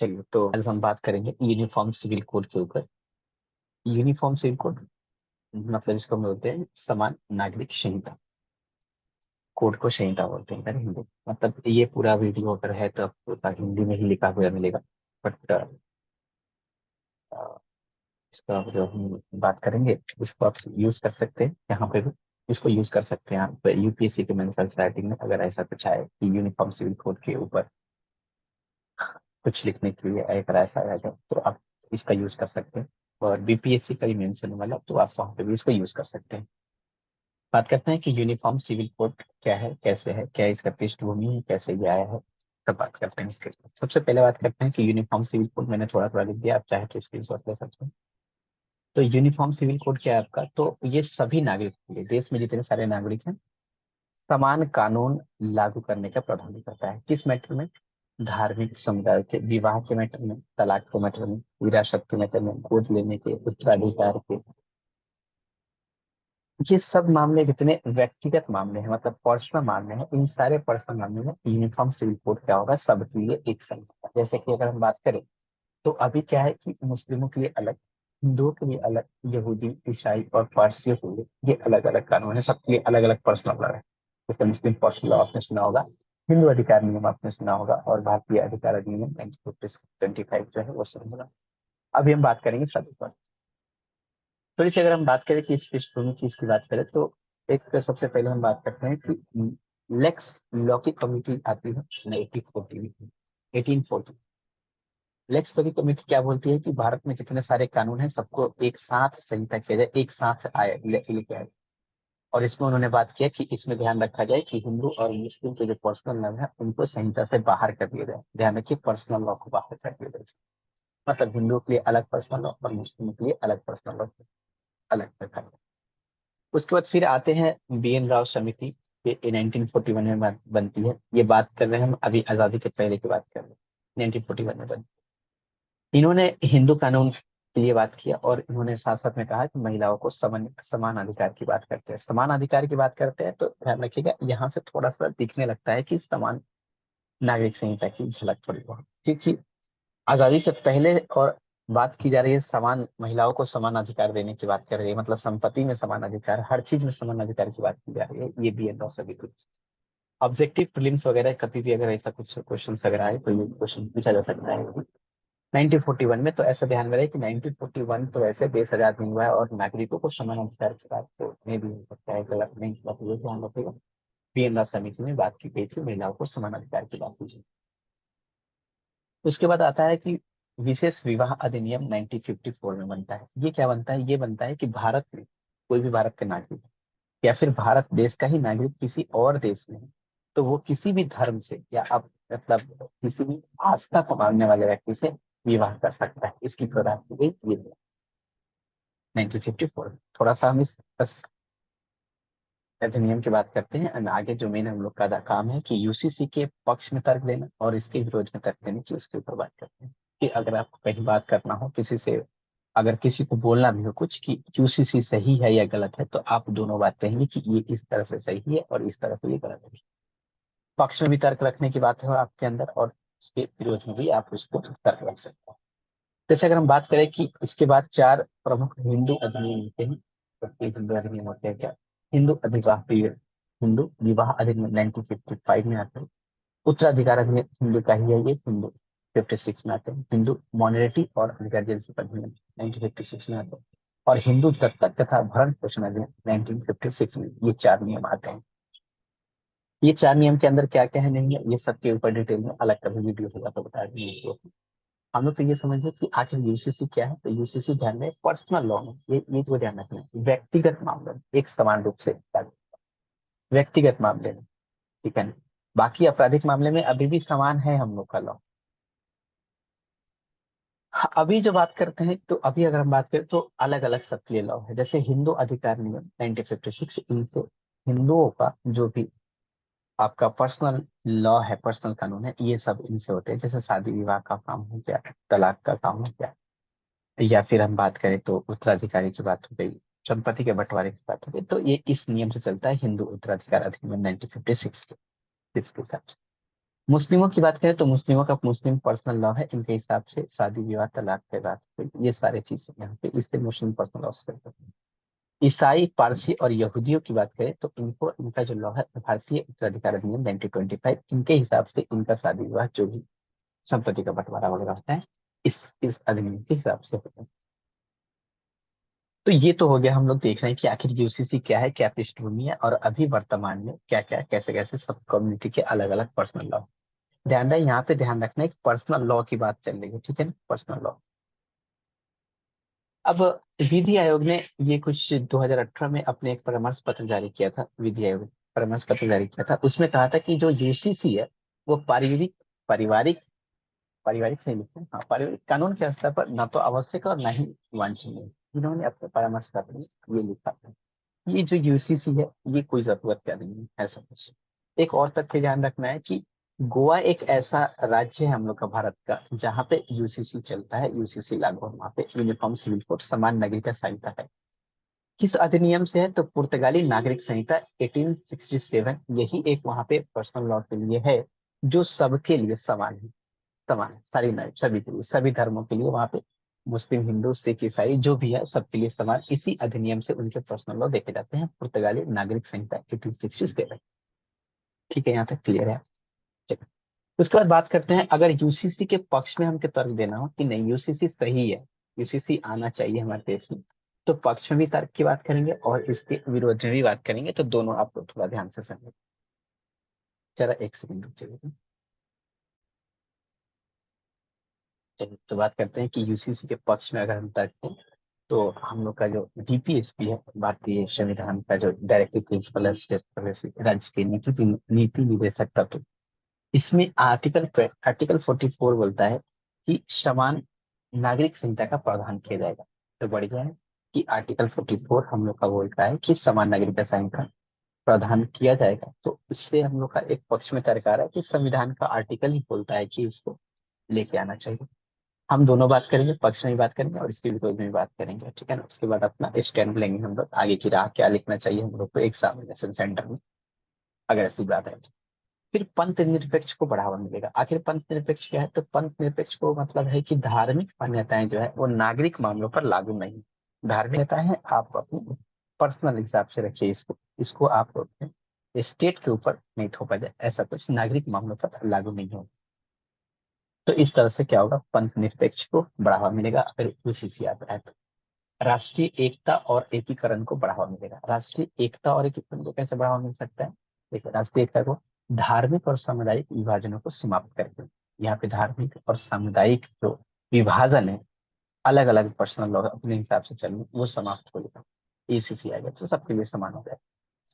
चलिए, तो आज हम बात करेंगे यूनिफॉर्म सिविल कोड के ऊपर। यूनिफॉर्म सिविल कोड मतलब इसको हम बोलते हैं समान नागरिक संहिता। कोड को संहिता बोलते हैं हिंदी। मतलब ये पूरा वीडियो अगर है तो आपको हिंदी में ही लिखा हुआ मिलेगा। बट इसका जो हम बात करेंगे इसको आप यूज कर सकते हैं यहाँ पे भी। इसको यूज कर सकते हैं आप यूपीएससी के मेंस राइटिंग में, अगर ऐसा कुछ आए कि यूनिफॉर्म सिविल कोड के ऊपर कुछ लिखने के लिए अगर ऐसा आएगा तो आप इसका यूज कर सकते हैं। और बीपीएससी का ही मेंस होने वाला तो आप वहाँ पे भी इसको यूज कर सकते हैं। बात करते हैं कि यूनिफॉर्म सिविल कोड क्या है, कैसे है, क्या इसका पृष्ठभूमि है, कैसे ये आया है। तब बात करते हैं इसके ऊपर। सबसे पहले बात करते हैं कि यूनिफॉर्म सिविल कोड मैंने थोड़ा थोड़ा लिख दिया, आप चाहे तो स्क्रीनशॉट ले सकते हैं। तो यूनिफॉर्म सिविल कोड क्या है आपका, तो ये सभी नागरिक के लिए, देश में जितने सारे नागरिक हैं, समान कानून लागू करने का प्रावधान करता है। किस मैटर में? धार्मिक समुदाय के, विवाह के मैटर में, तलाक के मैटर में, विरासत के मैटर में, गोद लेने के, उत्तराधिकार के, ये सब मामले जितने व्यक्तिगत मामले हैं, मतलब पर्सनल मामले हैं, इन सारे पर्सनल मामले में यूनिफॉर्म सिविल कोड क्या होगा, सबके लिए एक संग होगा। जैसे कि अगर हम बात करें तो अभी क्या है कि मुस्लिमों के लिए अलग, हिंदुओं के लिए अलग, यहूदी, ईसाई और पारसियों के लिए ये अलग अलग कानून है। सबके लिए अलग अलग पर्सनल लॉ है। जैसे मुस्लिम पर्सनल लॉ आपने सुना होगा, हिंदू अधिकार नियम आपने सुना होगा, और भारतीय अधिकार अधिनियम 1925 जो है वो सुना होगा। अभी हम बात करेंगे सभी पर। थोड़ी सी अगर हम बात करें कि इस पृष्ठभूमि की, इसकी बात करें तो एक सबसे पहले हम बात करते हैं कि लेक्स लॉ की कमिटी आती है 1840। लेक्स लॉ की कमिटी क्या बोलती है कि भारत में जितने सारे कानून हैं सबको एक साथ संहिता किया जाए, एक साथ आए लेके आए। और इसमें उन्होंने बात किया कि इसमें ध्यान रखा जाए कि हिंदू और मुस्लिम के जो पर्सनल लॉ है उनको संहिता से बाहर कर दिया जाए। ध्यान रखिए, पर्सनल लॉ को बाहर कर दिया जाए। मतलब हिंदुओं के लिए अलग पर्सनल लॉ और मुस्लिमों के लिए अलग पर्सनल लॉ अलग रखा जाए। उसके बाद फिर आते हैं बीएन राव समिति। ये 1941 में बनती है। ये बात कर रहे हैं हम अभी आजादी के पहले की बात कर रहे हैं। 1941 में बनती है। इन्होंने हिंदू कानून के लिए बात किया और इन्होंने साथ साथ में कहा कि महिलाओं को समान समान अधिकार की बात करते हैं। समान अधिकार की बात करते हैं तो ध्यान रखिएगा, यहाँ से थोड़ा सा दिखने लगता है कि समान नागरिक संहिता की झलक थोड़ी बहुत, क्योंकि आजादी से पहले और बात की जा रही है समान, महिलाओं को समान अधिकार देने की बात कर रही है। मतलब संपत्ति में समान अधिकार, हर चीज में समान अधिकार की बात की जा रही है। ये बी एन सभी कुछ ऑब्जेक्टिव प्रीलिम्स वगैरह कभी भी अगर ऐसा कुछ क्वेश्चन अगर आए तो ये क्वेश्चन पूछा जा सकता है। 1941 में तो ऐसा ध्यान में रहे कि 1941 तो ऐसे देश आजाद नहीं हुआ है और नागरिकों को समान अधिकार की बात तो नहीं भी हो सकता है, गलत नहीं हुआ, तो ये ध्यान रखेगा। पीएम राव समिति में बात की गई थी, महिलाओं को समान अधिकार की बात की। उसके बाद आता है कि विशेष विवाह अधिनियम 1954 में बनता है। ये क्या बनता है? ये बनता है कि भारत में कोई भी भारत का नागरिक या फिर भारत देश का ही नागरिक किसी और देश में है तो वो किसी भी धर्म से या अब मतलब किसी भी आस्था को मानने वाले व्यक्ति से विवाह कर सकता है। इसकी प्रदान की गई ये 1954। थोड़ा सा हम इस अधिनियम की बात करते हैं and आगे जो मेन हम लोग का काम है कि यूसीसी के पक्ष में तर्क देना और इसके विरोध में तर्क देने की, उसके ऊपर बात करते हैं। कि अगर आपको कहीं बात करना हो किसी से, अगर किसी को बोलना भी हो कुछ कि यूसीसी सही है या गलत है, तो आप दोनों बात कहेंगे कि ये इस तरह से सही है और इस तरह से ये गलत है। पक्ष में भी तर्क रखने की बात है आपके अंदर, और उसके विरोध में भी आप उसको तर्क रख सकते हैं। जैसे अगर हम बात करें कि इसके बाद चार प्रमुख हिंदू अधिनियम होते हैं। तो ये हिंदू अधिनियम होते हैं क्या? हिंदू अधिवाह पीरियड, हिंदू विवाह अधिनियम 1955 में आते हैं। उत्तराधिकार अधिनियम हिंदू का ही है, ये हिंदू 56 में आते हैं। हिंदू मॉनरिटी और गार्जियनशिप अधिनियम 1956 में आते हैं। और हिंदू दत्तक तथा भरण पोषण अधिनियम 1956 में, ये चार नियम आते हैं। ये चार नियम के अंदर क्या क्या है नहीं है, ये सबके ऊपर डिटेल में अलग कभी वीडियो होगा तो बता देंगे। हम लोग तो ये समझे कि आखिर यूसीसी क्या है। तो यूसीसी ध्यान में पर्सनल लॉ में ये तो ध्यान रखना है, व्यक्तिगत मामले में एक समान रूप से लागू, व्यक्तिगत मामले में, ठीक है ना। बाकी आपराधिक मामले में अभी भी समान है हम लोग का लॉ। अभी जो बात करते हैं तो अभी अगर हम बात करें तो अलग अलग सबके लिए लॉ है। जैसे हिंदू अधिकार नियम 1956, इनसे हिंदुओं का जो भी आपका पर्सनल लॉ है, पर्सनल कानून है, ये सब इनसे होते हैं। जैसे शादी विवाह का काम हो गया, तलाक का काम हो गया, या फिर हम बात करें तो उत्तराधिकारी की बात हो गई, संपत्ति के बंटवारे की बात हो गई, तो ये इस नियम से चलता है, हिंदू उत्तराधिकार अधिनियम 1956 के हिसाब से। मुस्लिमों की बात करें तो मुस्लिमों का मुस्लिम पर्सनल लॉ है, इनके हिसाब से शादी विवाह तलाक के बाद तो ये सारे चीजें यहाँ पे इससे मुस्लिम पर्सनल लॉ से करते हैं। ईसाई, पारसी और यहूदियों की बात करें तो इनको इनका जो लॉ है भारतीय उत्तराधिकार अधिनियम 1925, इनके हिसाब से इनका शादी विवाह जो भी संपत्ति का बंटवारा वगैरह होता है इस अधिनियम के हिसाब से होता है। तो ये तो हो गया, हम लोग देख रहे हैं कि आखिर यूसीसी क्या है, क्या पृष्ठभूमि है, और अभी वर्तमान में क्या क्या कैसे कैसे सब कम्युनिटी के अलग अलग पर्सनल लॉ। ध्यान रहे, यहाँ पे ध्यान रखना है कि पर्सनल लॉ की बात चल रही है, ठीक है ना, पर्सनल लॉ। अब विधि आयोग ने ये कुछ 2018 में अपने एक परामर्श पत्र जारी किया था, विधि आयोग ने परामर्श पत्र जारी किया था, उसमें कहा था कि जो यूसीसी है वो पारिवारिक पारिवारिक पारिवारिक सही लिखे हैं, हाँ, पारिवारिक कानून के स्तर पर न तो आवश्यक और न ही वांछनीय है। इन्होंने अपने परामर्श पत्र में ये लिखा था। ये जो यूसीसी है ये कोई जरूरत का नहीं है ऐसा कुछ। एक और तथ्य ध्यान रखना है कि गोवा एक ऐसा राज्य है हम लोग का भारत का जहाँ पे यूसीसी चलता है, यूसीसी लागू है, वहाँ पे यूनिफॉर्म सिविल कोड समान नागरिक संहिता है। किस अधिनियम से है तो पुर्तगाली नागरिक संहिता 1867, यही एक वहाँ पे पर्सनल लॉ के लिए है जो सबके लिए समान है। समान है, सारी नागरिक सभी के लिए, सभी धर्मों के लिए वहाँ पे, मुस्लिम, हिंदू, सिख, ईसाई जो भी है सबके लिए समान, इसी अधिनियम से उनके पर्सनल लॉ देखे जाते हैं, पुर्तगाली नागरिक संहिता 1867। ठीक है, यहाँ तक क्लियर है। चलिए, उसके बाद बात करते हैं, अगर यूसीसी के पक्ष में हमको तर्क देना हो कि नहीं यूसीसी सही है, यूसीसी आना चाहिए हमारे देश में, तो पक्ष में भी तर्क की बात करेंगे और इसके विरोध में भी बात करेंगे, तो दोनों आप लोग थोड़ा ध्यान से समझें। जरा एक सेकंड रुक जाइए। चलिए, तो बात करते हैं कि यूसीसी के पक्ष में अगर हम तर्क दें तो हम लोग का जो डीपीएसपी है, भारतीय संविधान का जो डायरेक्टिव प्रिंसिपल है स्टेट प्रोग्रेसिव राज्य के नीति निर्देशक तत्व, इसमें आर्टिकल 44 बोलता है कि समान नागरिक संहिता का प्रावधान किया जाएगा। तो बढ़िया है कि आर्टिकल 44 हम लोग का बोलता है कि समान नागरिक संहिता प्रावधान किया जाएगा, तो इससे हम लोग का एक पक्ष में तर्क आ रहा है कि संविधान का आर्टिकल ही बोलता है कि इसको लेके आना चाहिए। हम दोनों बात करेंगे, पक्ष में भी बात करेंगे और इसके विरोध में भी बात करेंगे, ठीक है ना। उसके बाद अपना स्टैंड लेंगे हम लोग, आगे की राह क्या लिखना चाहिए हम लोग को एग्जामिनेशन सेंटर में, अगर ऐसी बात है तो। फिर पंथ निरपेक्ष को बढ़ावा मिलेगा। आखिर पंथ निरपेक्ष क्या है, तो पंथ निरपेक्ष को मतलब है कि धार्मिक मान्यताएं जो है वो नागरिक मामलों पर लागू नहीं। धार्मिक मान्यताएं हैं, आप अपने पर्सनल हिसाब से रखिए इसको, इसको आप अपने स्टेट के ऊपर नहीं थोपा जाए, ऐसा कुछ नागरिक मामलों पर लागू नहीं होगा। तो इस तरह से क्या होगा, पंथ निरपेक्ष को बढ़ावा मिलेगा अगर यूसीसी आता है तो। राष्ट्रीय एकता और एकीकरण को बढ़ावा मिलेगा। राष्ट्रीय एकता और एकीकरण को कैसे बढ़ावा मिल सकता है, देखिए राष्ट्रीय एकता को धार्मिक और सामुदायिक विभाजनों को समाप्त करके, यहाँ पे धार्मिक और सामुदायिक जो विभाजन है, अलग अलग पर्सनल लॉ अपने हिसाब से चलने, वो समाप्त हो जाएगा। यूसीसी आएगा तो सबके लिए समान हो जाएगा।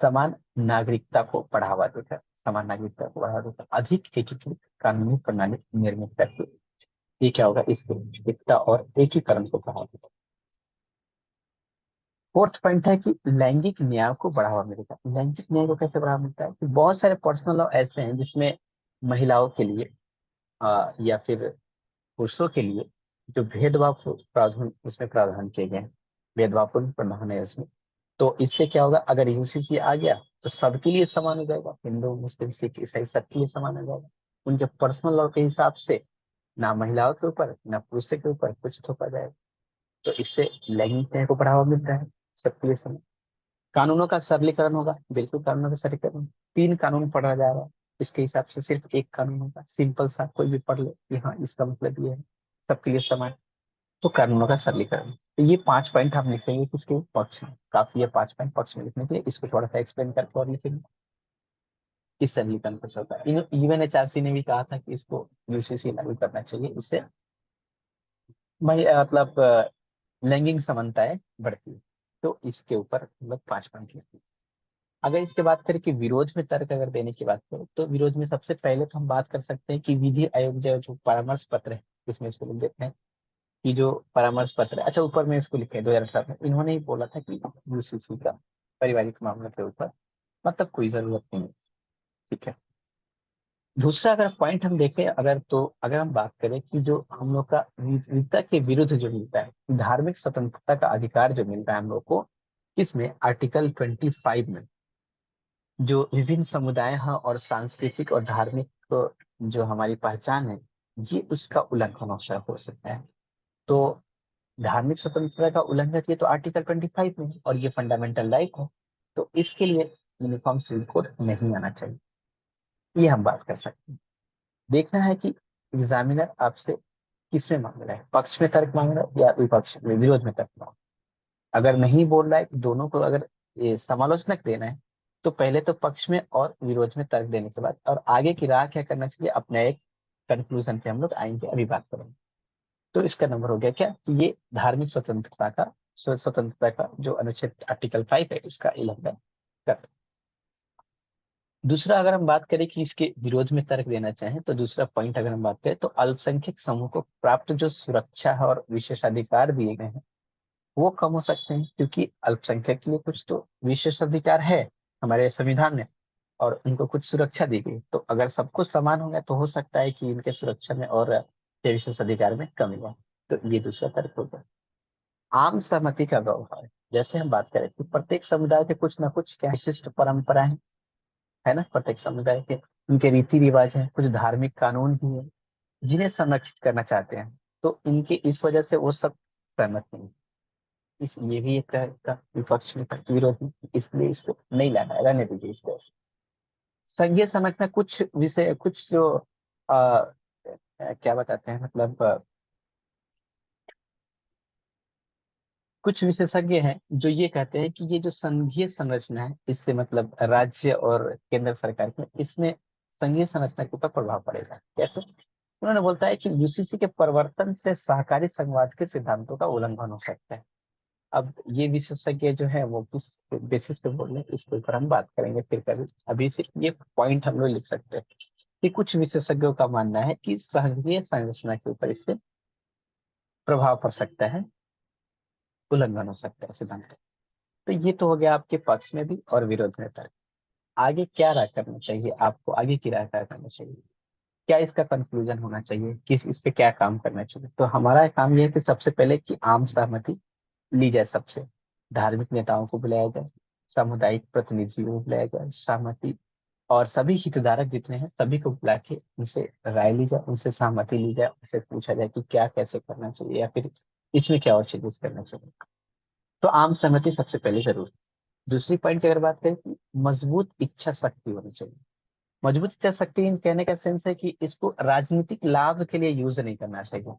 समान नागरिकता को बढ़ावा देगा, समान नागरिकता को बढ़ावा देगा, अधिक एकीकृत कानूनी प्रणाली निर्मित करके, ये क्या होगा, इसके एकता और एकीकरण को बढ़ावा देगा। फोर्थ पॉइंट है कि लैंगिक न्याय को बढ़ावा मिलेगा। लैंगिक न्याय को कैसे बढ़ावा मिलता है कि बहुत सारे पर्सनल लॉ ऐसे हैं जिसमें महिलाओं के लिए या फिर पुरुषों के लिए जो भेदभाव प्रावधान उसमें प्रावधान किए गए हैं, भेदभावपूर्ण प्रावधान है उसमें। तो इससे क्या होगा, अगर यूसीसी आ गया तो सबके लिए समान हो जाएगा, हिंदू, मुस्लिम, सिख, ईसाई सबके लिए समान हो जाएगा। उनके पर्सनल लॉ के हिसाब से ना महिलाओं के ऊपर ना पुरुषों के ऊपर कुछ थोपा जाएगा। तो इससे लैंगिक न्याय को बढ़ावा मिलता है, सबके लिए समान। कानूनों का सरलीकरण होगा, बिल्कुल कानूनों का सरलीकरण। 3 कानून पढ़ा जा रहा है, इसके हिसाब से सिर्फ एक कानून होगा, सिंपल सा कोई भी पढ़ ले कि हाँ इसका मतलब ये है, सबके लिए समान। तो कानूनों का सरलीकरण, तो ये 5 पॉइंट हम लिखेंगे किसके पक्ष में, काफी है 5 पॉइंट पक्ष में लिखने के लिए। इसको थोड़ा सा एक्सप्लेन करके और लिखेंगे किस सरलीकरण का होता है। यूएनएचआरसी ने भी कहा था कि इसको यूसीसी लागू करना चाहिए, इससे मतलब लैंगिक समानताएं बढ़ती है। तो इसके ऊपर हम लोग 5 पॉइंट लिखते हैं। अगर इसके बात करें कि विरोध में तर्क अगर देने की बात करें, तो विरोध में सबसे पहले तो हम बात कर सकते हैं कि विधि आयोग जो परामर्श पत्र है, इसमें इसको लिख देते हैं कि जो परामर्श पत्र है, अच्छा ऊपर में इसको लिखे 2018 में, इन्होंने ही बोला था कि यूसीसी का पारिवारिक मामलों के ऊपर मतलब कोई जरूरत नहीं है, ठीक है। दूसरा अगर पॉइंट हम देखें, अगर हम बात करें कि जो हम लोग का विविधता के विरुद्ध जो मिलता है, धार्मिक स्वतंत्रता का अधिकार जो मिलता है हम लोग को, किसमें, आर्टिकल 25 में, जो विभिन्न समुदाय हैं और सांस्कृतिक और धार्मिक जो हमारी पहचान है, ये उसका उल्लंघन हो सकता है। तो धार्मिक स्वतंत्रता का उल्लंघन ये तो आर्टिकल 25 में है, और ये फंडामेंटल राइट है। तो इसके लिए यूनिफॉर्म सिविल कोड नहीं आना चाहिए, ये हम बात कर सकते हैं। देखना है कि एग्जामिनर आपसे किसमें मांग रहा है, पक्ष में तर्क मांग रहा है या विपक्ष में, विरोध में तर्क मांग रहा है। अगर नहीं बोल रहा है कि दोनों को अगर ये समालोचना देना है, तो पहले तो पक्ष में और विरोध में तर्क देने के बाद और आगे की राह क्या करना चाहिए, अपने एक कंक्लूजन पे हम लोग आएंगे, अभी बात करेंगे। तो इसका नंबर हो गया क्या कि ये धार्मिक स्वतंत्रता का, स्वतंत्रता का जो अनुच्छेद आर्टिकल 5 है, इसका उल्लंघन कर। दूसरा, अगर हम बात करें कि इसके विरोध में तर्क देना चाहें, तो दूसरा पॉइंट अगर हम बात करें, तो अल्पसंख्यक समूह को प्राप्त जो सुरक्षा है और विशेषाधिकार दिए गए हैं, वो कम हो सकते हैं, क्योंकि अल्पसंख्यक के लिए कुछ तो विशेष अधिकार है हमारे संविधान में, और उनको कुछ सुरक्षा दी गई। तो अगर सब कुछ समान हो गया, तो हो सकता है कि इनके सुरक्षा में और ये विशेष अधिकार में कमी हो। तो ये दूसरा तर्क हो गया। आम सहमति का व्यवहार, जैसे हम बात करें कि प्रत्येक समुदाय के कुछ ना कुछ क्या विशिष्ट परंपराएं है ना, प्रत्येक समुदाय के उनके रीति रिवाज हैं, कुछ धार्मिक कानून भी है जिन्हें संरक्षित करना चाहते हैं। तो इनके इस वजह से वो सब सहमत नहीं। इस ये भी एक तरह का विपक्ष में विरोध है, इसलिए इसको नहीं लाना है, रहने दीजिए इसको। संघीय संरचना कुछ विषय, कुछ जो क्या बताते हैं, मतलब कुछ विशेषज्ञ हैं जो ये कहते हैं कि ये जो संघीय संरचना है, इससे मतलब राज्य और केंद्र सरकार के, इसमें संघीय संरचना के ऊपर प्रभाव पड़ेगा। कैसे? उन्होंने बोलता है कि यूसीसी के प्रवर्तन से सहकारी संघवाद के सिद्धांतों का उल्लंघन हो सकता है। अब ये विशेषज्ञ जो है वो किस बेसिस पे बोल रहे हैं, इसके ऊपर हम बात करेंगे फिर कभी। अभी सिर्फ ये पॉइंट हम लोग लिख सकते हैं कि कुछ विशेषज्ञों का मानना है कि संघीय संरचना के ऊपर इससे प्रभाव पड़ सकता है, उल्लंघन हो सकता है सिद्धांत। तो ये तो हो गया आपके पक्ष में भी और विरोध में तर्क। आगे क्या राय करना चाहिए आपको, आगे की राय क्या करना चाहिए, क्या इसका कंक्लूजन होना चाहिए, किस इस पे क्या काम करना चाहिए? तो हमारा काम यह है कि सबसे पहले कि आम सहमति ली जाए सबसे, धार्मिक नेताओं को बुलाया जाए, सामुदायिक प्रतिनिधियों को बुलाया जाए, सहमति, और सभी हितधारक जितने हैं सभी को बुला के उनसे राय ली जाए, उनसे सहमति ली जाए, उनसे पूछा जाए कि क्या कैसे करना चाहिए, या फिर इसमें क्या और चेंजेस करना चाहिए। तो आम सहमति सबसे पहले जरूर। दूसरी पॉइंट की अगर बात करें कि मजबूत इच्छा शक्ति होनी चाहिए। मजबूत इच्छा शक्ति इन कहने का सेंस है कि इसको राजनीतिक लाभ के लिए यूज नहीं करना चाहिए,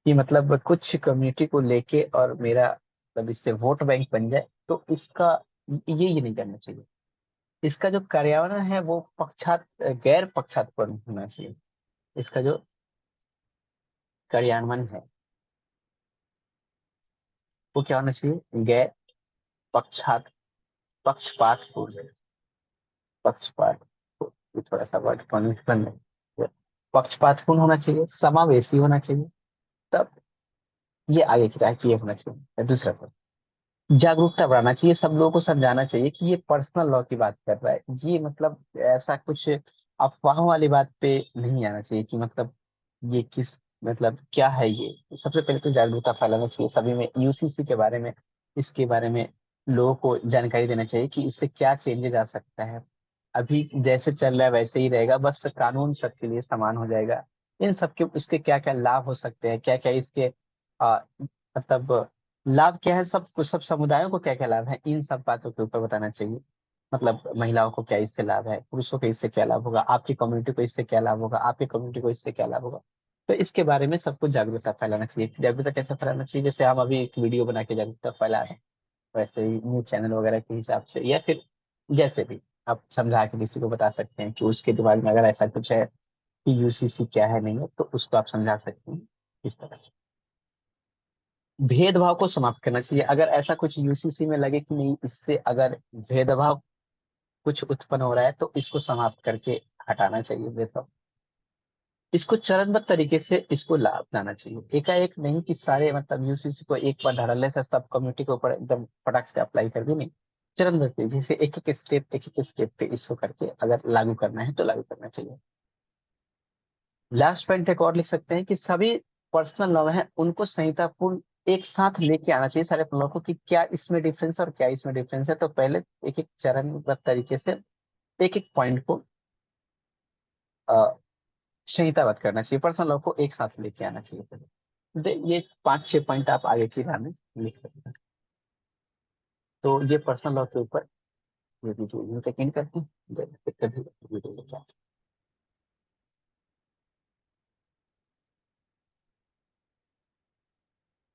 कि मतलब कुछ कम्युनिटी को लेके और मेरा मतलब इससे वोट बैंक बन जाए, तो इसका ये नहीं करना चाहिए। इसका जो कार्यान्वयन है वो गैर पक्षातपूर्ण होना चाहिए। इसका जो कार्यान्वयन है वो क्या होना चाहिए, गैर पक्षात पक्षपातपूर्ण, पक्षपात, ये थोड़ा सा वर्ड कन्फ्यूजन है, पक्षपातपूर्ण होना चाहिए, समावेशी होना चाहिए। तब ये आगे की राह की ये होना चाहिए। दूसरा जागरूकता बढ़ाना चाहिए, सब लोगों को समझाना चाहिए कि ये पर्सनल लॉ की बात कर रहा है, ये मतलब ऐसा कुछ अफवाहों वाली बात पे नहीं आना चाहिए कि मतलब ये किस, मतलब क्या है ये। सबसे पहले तो जागरूकता फैलाना चाहिए सभी में, यूसीसी के बारे में, इसके बारे में लोगों को जानकारी देना चाहिए कि इससे क्या चेंजेस आ सकता है। अभी जैसे चल रहा है वैसे ही रहेगा, बस कानून सबके लिए समान हो जाएगा। इन सबके उसके क्या क्या लाभ हो सकते हैं, क्या क्या इसके मतलब लाभ क्या है, सब समुदायों को क्या क्या लाभ है, इन सब बातों के ऊपर बताना चाहिए। मतलब महिलाओं को क्या इससे लाभ है, पुरुषों को इससे क्या लाभ होगा, आपकी कम्युनिटी को इससे क्या लाभ होगा, आपकी कम्युनिटी को इससे क्या लाभ होगा। तो इसके बारे में सबको जागरूकता फैलाना चाहिए। जागरूकता कैसे फैलाना चाहिए, जैसे हम अभी एक वीडियो बना के जागरूकता फैला रहे हैं, वैसे ही न्यूज चैनल वगैरह के हिसाब से, या फिर जैसे भी आप समझा के किसी को बता सकते हैं कि उसके दिमाग में अगर ऐसा कुछ है कि यूसीसी क्या है नहीं है, तो उसको आप समझा सकते हैं इस तरह से। भेदभाव को समाप्त करना चाहिए, अगर ऐसा कुछ यूसीसी में लगे कि नहीं, इससे अगर भेदभाव कुछ उत्पन्न हो रहा है, तो इसको समाप्त करके हटाना चाहिए भेदभाव। इसको चरणबद्ध तरीके से इसको लाभ लाना चाहिए, एकाएक नहीं कि सारे मतलब यूसीसी को एक बार धड़ल्ले से सब कम्युनिटी के ऊपर एकदम फटाक से अप्लाई कर दी, नहीं। चरणबद्ध तरीके से एक एक स्टेप पे इसको करके अगर लागू करना है तो लागू करना चाहिए। लास्ट पॉइंट एक और लिख सकते हैं कि सभी पर्सनल लॉ है उनको संहितापूर्ण एक साथ लेके आना चाहिए सारे लॉ को, कि क्या इसमें डिफरेंस है और क्या इसमें डिफरेंस है। तो पहले एक एक चरणबद्ध तरीके से एक एक पॉइंट को संहिताबद्ध करना चाहिए, पर्सनल लॉ को एक साथ लेके आना चाहिए पहले। ये 5-6 पॉइंट आप आगे की राह में लिख सकते हैं। तो ये पर्सनल लॉ के ऊपर ये वीडियो यहीं तक एंड करते हैं, फिर कभी वीडियो लेके आते हैं।